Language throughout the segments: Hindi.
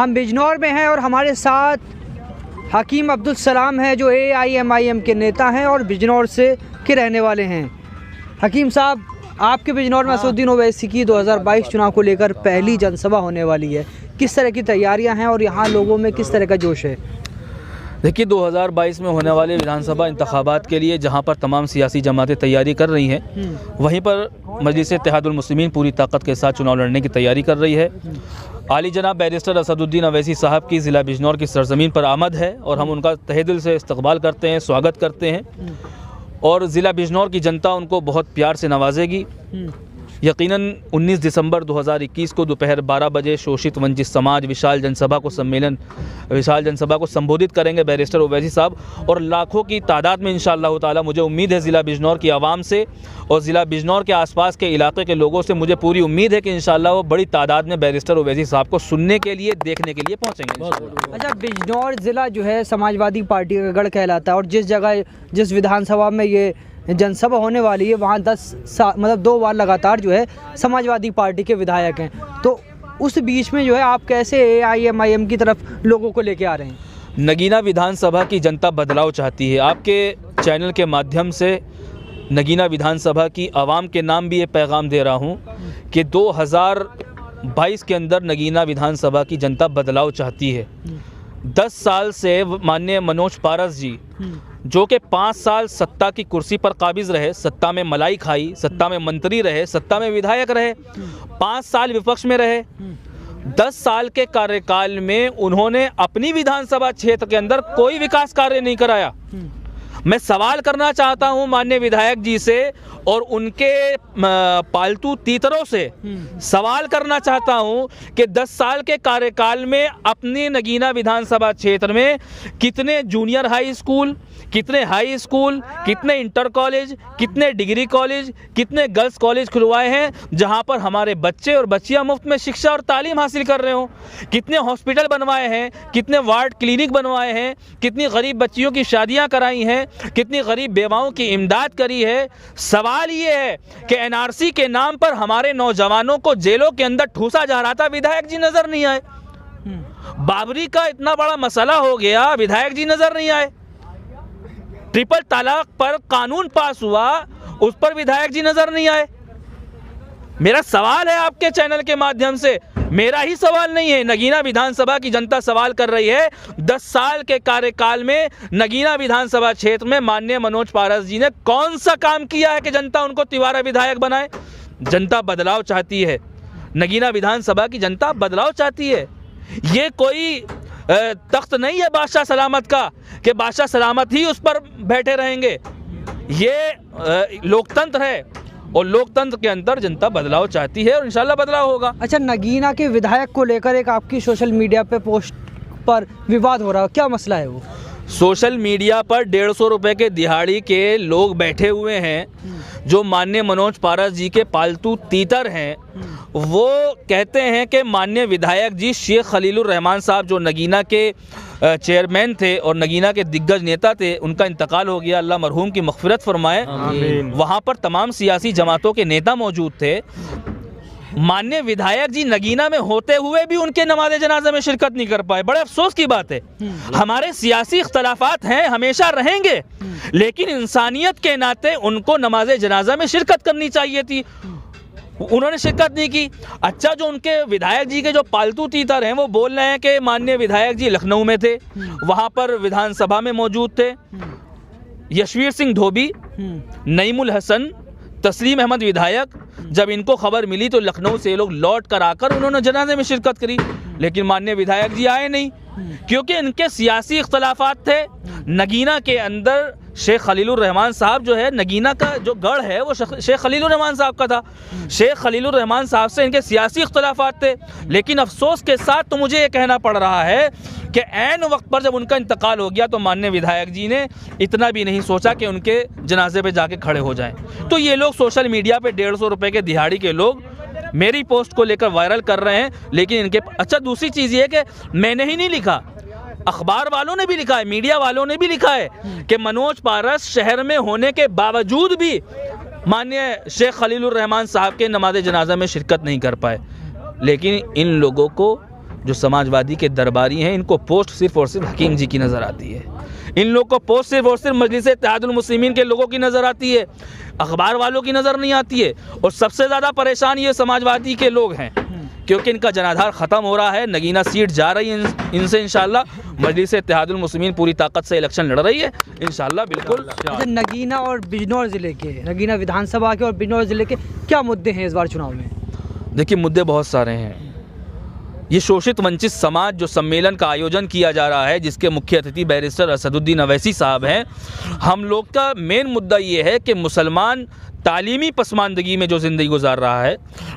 हम बिजनौर में हैं और हमारे साथ हकीम अब्दुल सलाम हैं जो AIMIM के नेता हैं और बिजनौर से के रहने वाले हैं। हकीम साहब, आपके बिजनौर में असदुद्दीन ओवैसी की 2022 चुनाव को लेकर पहली जनसभा होने वाली है, किस तरह की तैयारियां हैं और यहाँ लोगों में किस तरह का जोश है? देखिए, 2022 में होने वाले विधानसभा इंतखाबात के लिए जहां पर तमाम सियासी जमातें तैयारी कर रही हैं, वहीं पर मजलिस-ए-इत्तेहादुल मुस्लिमीन पूरी ताकत के साथ चुनाव लड़ने की तैयारी कर रही है। आली जनाब बैरिस्टर असदुद्दीन ओवैसी साहब की ज़िला बिजनौर की सरज़मीन पर आमद है और हम उनका तहे दिल से इस्तकबाल करते हैं, स्वागत करते हैं और ज़िला बिजनौर की जनता उनको बहुत प्यार से नवाजेगी। यकीनन 19 दिसंबर 2021 को दोपहर 12 बजे शोषित वंचित समाज विशाल जनसभा को संबोधित करेंगे बैरिस्टर ओवैसी साहब और लाखों की तादाद में इंशाअल्लाह ताला मुझे उम्मीद है ज़िला बिजनौर की आवाम से और ज़िला बिजनौर के आसपास के इलाके के लोगों से मुझे पूरी उम्मीद है कि इंशाअल्लाह वो बड़ी तादाद में बैरिस्टर ओवैसी साहब को सुनने के लिए, देखने के लिए पहुँचेंगे। अच्छा, बिजनौर ज़िला जो है समाजवादी पार्टी का गढ़ कहलाता है और जिस विधानसभा में ये जनसभा होने वाली है वहाँ 2 बार लगातार जो है समाजवादी पार्टी के विधायक हैं, तो उस बीच में जो है आप कैसे AIMIM की तरफ लोगों को लेके आ रहे हैं? नगीना विधानसभा की जनता बदलाव चाहती है। आपके चैनल के माध्यम से नगीना विधानसभा की आवाम के नाम भी ये पैगाम दे रहा हूँ कि 2022 के अंदर नगीना विधानसभा की जनता बदलाव चाहती है। 10 साल से माननीय मनोज पारस जी जो कि 5 साल सत्ता की कुर्सी पर काबिज रहे, सत्ता में मलाई खाई, सत्ता में मंत्री रहे, सत्ता में विधायक रहे, 5 साल विपक्ष में रहे, 10 साल के कार्यकाल में उन्होंने अपनी विधानसभा क्षेत्र के अंदर कोई विकास कार्य नहीं कराया। मैं सवाल करना चाहता हूं माननीय विधायक जी से और उनके पालतू तीतरों से सवाल करना चाहता हूं कि 10 साल के कार्यकाल में अपनी नगीना विधानसभा क्षेत्र में कितने जूनियर हाई स्कूल, कितने हाई स्कूल, कितने इंटर कॉलेज, कितने डिग्री कॉलेज, कितने गर्ल्स कॉलेज खुलवाए हैं जहां पर हमारे बच्चे और बच्चियां मुफ्त में शिक्षा और तालीम हासिल कर रहे हो? कितने हॉस्पिटल बनवाए हैं, कितने वार्ड क्लिनिक बनवाए हैं, कितनी गरीब बच्चियों की शादियां कराई हैं, कितनी गरीब बेवाओं की इमदाद करी है? सवाल ये है कि NRC के नाम पर हमारे नौजवानों को जेलों के अंदर ठूसा जा रहा था, विधायक जी नजर नहीं आए। बाबरी का इतना बड़ा मसला हो गया, विधायक जी नजर नहीं आए। ट्रिपल तलाक पर कानून पास हुआ, उस पर विधायक जी नजर नहीं आए। मेरा सवाल है आपके चैनल के माध्यम से, मेरा ही सवाल नहीं है, नगीना विधानसभा की जनता सवाल कर रही है। 10 साल के कार्यकाल में नगीना विधानसभा क्षेत्र में माननीय मनोज पारस जी ने कौन सा काम किया है कि जनता उनको तिवारा विधायक बनाए? जनता बदलाव चाहती है, नगीना विधानसभा की जनता बदलाव चाहती है। ये कोई तख्त नहीं है बादशाह सलामत का कि बादशाह सलामत ही उस पर बैठे रहेंगे। ये लोकतंत्र है और लोकतंत्र के अंदर जनता बदलाव चाहती है और इंशाल्लाह बदलाव होगा। अच्छा, नगीना के विधायक को लेकर एक आपकी सोशल मीडिया पे पोस्ट पर विवाद हो रहा है, क्या मसला है वो? सोशल मीडिया पर 150 रुपए के दिहाड़ी के लोग बैठे हुए हैं जो माननीय मनोज पारस जी के पालतू तीतर हैं। वो कहते हैं कि माननीय विधायक जी शेख खलीलुर रहमान साहब जो नगीना के चेयरमैन थे और नगीना के दिग्गज नेता थे, उनका इंतकाल हो गया, अल्लाह मरहूम की मग़फ़िरत फरमाए। वहाँ पर तमाम सियासी जमातों के नेता मौजूद थे। माननीय विधायक जी नगीना में होते हुए भी उनके नमाज जनाजा में शिरकत नहीं कर पाए, बड़े अफसोस की बात है। हमारे सियासी इख्तलाफात हैं, हमेशा रहेंगे, लेकिन इंसानियत के नाते उनको नमाज जनाजा में शिरकत करनी चाहिए थी, उन्होंने शिरकत नहीं की। अच्छा, जो उनके विधायक जी के जो पालतू तीतर हैं वो बोल रहे हैं कि माननीय विधायक जी लखनऊ में थे, वहाँ पर विधानसभा में मौजूद थे। यशवीर सिंह धोबी, नईमुल हसन, तस्लीम अहमद विधायक, जब इनको खबर मिली तो लखनऊ से ये लोग लौट कर आकर उन्होंने जनाजे में शिरकत करी, लेकिन माननीय विधायक जी आए नहीं क्योंकि इनके सियासी इख्तलाफात थे। नगीना के अंदर शेख खलीलुर रहमान साहब जो है, नगीना का जो गढ़ है वो शेख खलीलुर रहमान साहब का था। शेख खलीलुर रहमान साहब से इनके सियासी इख्तलाफात थे, लेकिन अफसोस के साथ तो मुझे ये कहना पड़ रहा है कि ऐन वक्त पर जब उनका इंतकाल हो गया तो माननीय विधायक जी ने इतना भी नहीं सोचा कि उनके जनाजे पे जाके खड़े हो जाएं। तो ये लोग सोशल मीडिया पे 150 रुपए के दिहाड़ी के लोग मेरी पोस्ट को लेकर वायरल कर रहे हैं, लेकिन इनके अच्छा दूसरी चीज़ ये कि मैंने ही नहीं लिखा, अखबार वालों ने भी लिखा है, मीडिया वालों ने भी लिखा है कि मनोज पारस शहर में होने के बावजूद भी माननीय शेख खलीलुर रहमान साहब के नमाज जनाजा में शिरकत नहीं कर पाए। लेकिन इन लोगों को जो समाजवादी के दरबारी हैं, इनको पोस्ट सिर्फ और सिर्फ हकीम जी की नज़र आती है। इन लोगों को पोस्ट सिर्फ और सिर्फ मजलिस इत्तेहादुल मुस्लिमीन के लोगों की नज़र आती है, अखबार वालों की नज़र नहीं आती है। और सबसे ज़्यादा परेशान ये समाजवादी के लोग हैं, क्योंकि इनका जनाधार ख़त्म हो रहा है, नगीना सीट जा रही है इनसे इंशाल्लाह। मजलिस इत्तेहादुल मुस्लिमीन पूरी ताकत से इलेक्शन लड़ रही है इंशाल्लाह, बिल्कुल। नगीना और बिजनौर ज़िले के, नगीना विधानसभा के और बिजनौर ज़िले के क्या मुद्दे हैं इस बार चुनाव में? देखिए, मुद्दे बहुत सारे हैं। ये शोषित वंचित समाज जो सम्मेलन का आयोजन किया जा रहा है, जिसके मुख्य अतिथि बैरिस्टर असदुद्दीन अवैसी साहब हैं, हम लोग का मेन मुद्दा ये है कि मुसलमान तालीमी पसमानदगी में जो ज़िंदगी गुजार रहा है,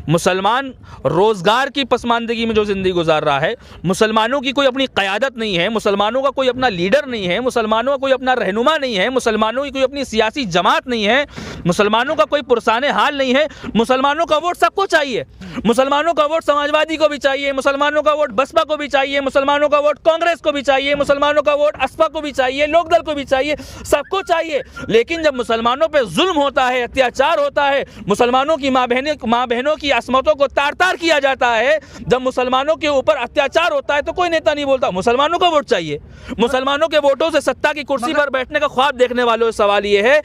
मुसलमान रोज़गार की पसमानदगी में जो ज़िंदगी गुजार रहा है, मुसलमानों की कोई अपनी क़यादत नहीं है, मुसलमानों का कोई अपना लीडर नहीं है, मुसलमानों का कोई अपना रहनुमा नहीं है, मुसलमानों की कोई अपनी सियासी जमात नहीं है, मुसलमानों का कोई पुरसाने हाल नहीं है। मुसलमानों का वोट सबको चाहिए, मुसलमानों का वोट समाजवादी को भी चाहिए, मुसलमानों का वोट बसपा को भी चाहिए, मुसलमानों का वोट कांग्रेस को भी चाहिए, मुसलमानों का वोट असपा को भी चाहिए, लोकदल को भी चाहिए, सबको चाहिए। लेकिन जब मुसलमानों पर जुल्म होता है, अत्याचार होता है, मुसलमानों की माँ बहनों की असमतों को तार तार किया जाता है, जब मुसलमानों के ऊपर अत्याचार होता है, तो कोई नेता नहीं बोलता मुसलमानों का वोट चाहिए। मुसलमानों के वोटों से सत्ता की कुर्सी पर बैठने का ख्वाब देखने वालों से सवाल ये है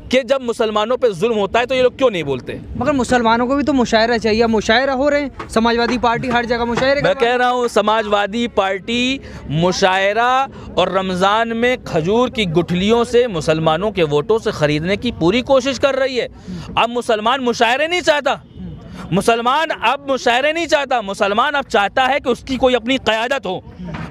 कि जब मुसलमानों पे जुल्म होता है तो ये लोग क्यों नहीं बोलते? मगर मुसलमानों को भी तो मुशायरा चाहिए, मुशायरा हो रहे हैं, समाजवादी पार्टी हर जगह मुशायरे। मैं कह रहा हूँ, समाजवादी पार्टी मुशायरा और रमज़ान में खजूर की गुठलियों से मुसलमानों के वोटों से ख़रीदने की पूरी कोशिश कर रही है। अब मुसलमान मुशायरे नहीं चाहता, मुसलमान अब मुशायरे नहीं चाहता, मुसलमान अब चाहता है कि उसकी कोई अपनी क़यादत हो,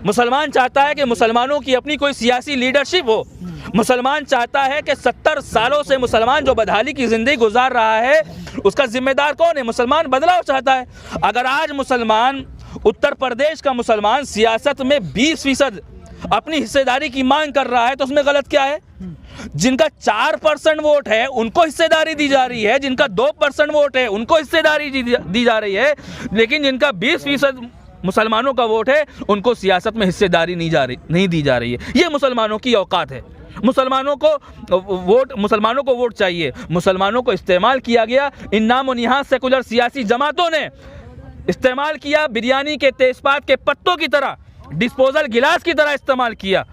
मुसलमान चाहता है कि मुसलमानों की अपनी कोई सियासी लीडरशिप हो, मुसलमान चाहता है कि 70 सालों से मुसलमान जो बदहाली की ज़िंदगी गुजार रहा है, उसका जिम्मेदार कौन है? मुसलमान बदलाव चाहता है। अगर आज मुसलमान, उत्तर प्रदेश का मुसलमान सियासत में 20% अपनी हिस्सेदारी की मांग कर रहा है, तो उसमें गलत क्या है? जिनका 4% वोट है उनको हिस्सेदारी दी जा रही है, जिनका 2% वोट है उनको हिस्सेदारी दी जा रही है, लेकिन जिनका 20% मुसलमानों का वोट है उनको सियासत में हिस्सेदारी नहीं दी जा रही है। ये मुसलमानों की औकात है। मुसलमानों को वोट चाहिए। मुसलमानों को इस्तेमाल किया गया, इन नाम और निहात सेकुलर सियासी जमातों ने इस्तेमाल किया, बिरयानी के तेजपात के पत्तों की तरह, डिस्पोजल गिलास की तरह इस्तेमाल किया।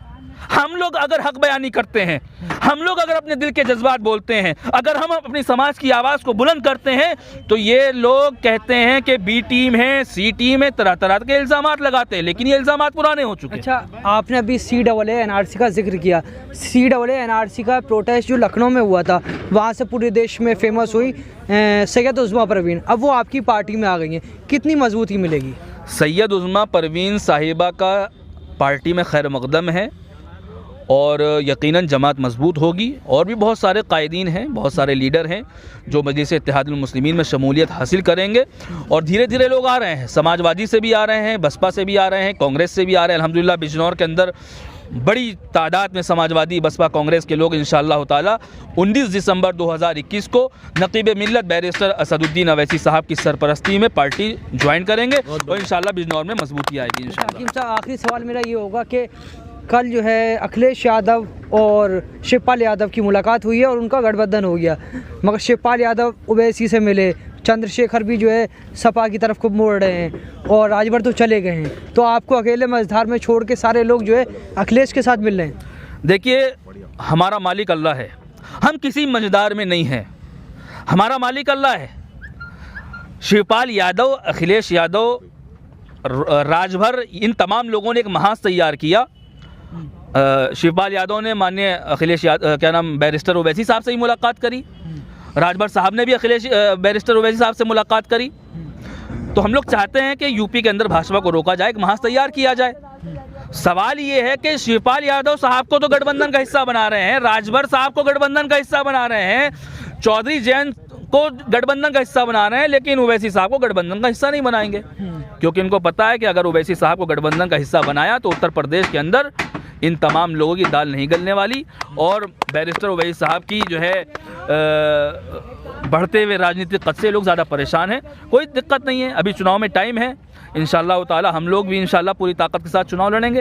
हम लोग अगर हक बयानी करते हैं, हम लोग अगर अपने दिल के जज्बात बोलते हैं, अगर हम अपनी समाज की आवाज़ को बुलंद करते हैं, तो ये लोग कहते हैं कि बी टीम है, सी टीम है, तरह तरह के इल्ज़ामात लगाते हैं, लेकिन ये इल्ज़ामात पुराने हो चुके हैं। अच्छा, आपने अभी CAA NRC का जिक्र किया। CAA NRC का प्रोटेस्ट जो लखनऊ में हुआ था, वहाँ से पूरे देश में फेमस हुई सैयद उज़्मा परवीन, अब वो आपकी पार्टी में आ गई हैं, कितनी मजबूती मिलेगी? सैयद उज़्मा परवीन साहिबा का पार्टी में खैर मकदम है और यकीनन जमात मजबूत होगी। और भी बहुत सारे कायदीन हैं, बहुत सारे लीडर हैं जो मजलिस इत्तेहादुल मुस्लिमीन में शमूलियत हासिल करेंगे। और धीरे धीरे लोग आ रहे हैं, समाजवादी से भी आ रहे हैं, बसपा से भी आ रहे हैं, कांग्रेस से भी आ रहे हैं। अल्हम्दुलिल्लाह बिजनौर के अंदर बड़ी तादाद में समाजवादी, बसपा, कांग्रेस के लोग इंशाअल्लाह ताला 19 दिसंबर 2021 को नकीब मिल्लत बैरिस्टर असदुद्दीन अवैसी साहब की सरपरस्ती में पार्टी ज्वाइन करेंगे और इंशाअल्लाह बिजनौर में मजबूती आएगी इंशाअल्लाह। हकीम साहब, आखिरी सवाल मेरा ये होगा कि कल जो है अखिलेश यादव और शिवपाल यादव की मुलाकात हुई है और उनका गठबंधन हो गया, मगर शिवपाल यादव ओवैसी से मिले, चंद्रशेखर भी जो है सपा की तरफ को मोड़ रहे हैं और राजभर तो चले गए हैं, तो आपको अकेले मझधार में छोड़ के सारे लोग जो है अखिलेश के साथ मिल रहे हैं। देखिए, हमारा मालिक अल्लाह है, हम किसी मझधार में नहीं हैं, हमारा मालिक अल्लाह है। शिवपाल यादव, अखिलेश यादव, राजभर, इन तमाम लोगों ने एक महाज तैयार किया। शिवपाल यादव ने माननीय अखिलेश बैरिस्टर ओवैसी साहब से ही मुलाकात करी, राजभर साहब ने भी अखिलेश बैरिस्टर ओवैसी साहब से मुलाकात करी। तो हम लोग चाहते हैं कि यूपी के अंदर भाजपा को रोका जाए, एक महाज तैयार किया जाए। सवाल ये है कि शिवपाल यादव साहब को तो गठबंधन का हिस्सा बना रहे हैं, राजभर साहब को गठबंधन का हिस्सा बना रहे हैं, चौधरी जयंत को गठबंधन का हिस्सा बना रहे हैं, लेकिन ओवैसी साहब को गठबंधन का हिस्सा नहीं बनाएंगे, क्योंकि इनको पता है कि अगर ओवैसी साहब को गठबंधन का हिस्सा बनाया तो उत्तर प्रदेश के अंदर इन तमाम लोगों की दाल नहीं गलने वाली और बैरिस्टर ओवैसी साहब की जो है बढ़ते हुए राजनीतिक कद से लोग ज़्यादा परेशान हैं। कोई दिक्कत नहीं है, अभी चुनाव में टाइम है, इंशाअल्लाह ताला हम लोग भी इंशाअल्लाह पूरी ताकत के साथ चुनाव लड़ेंगे।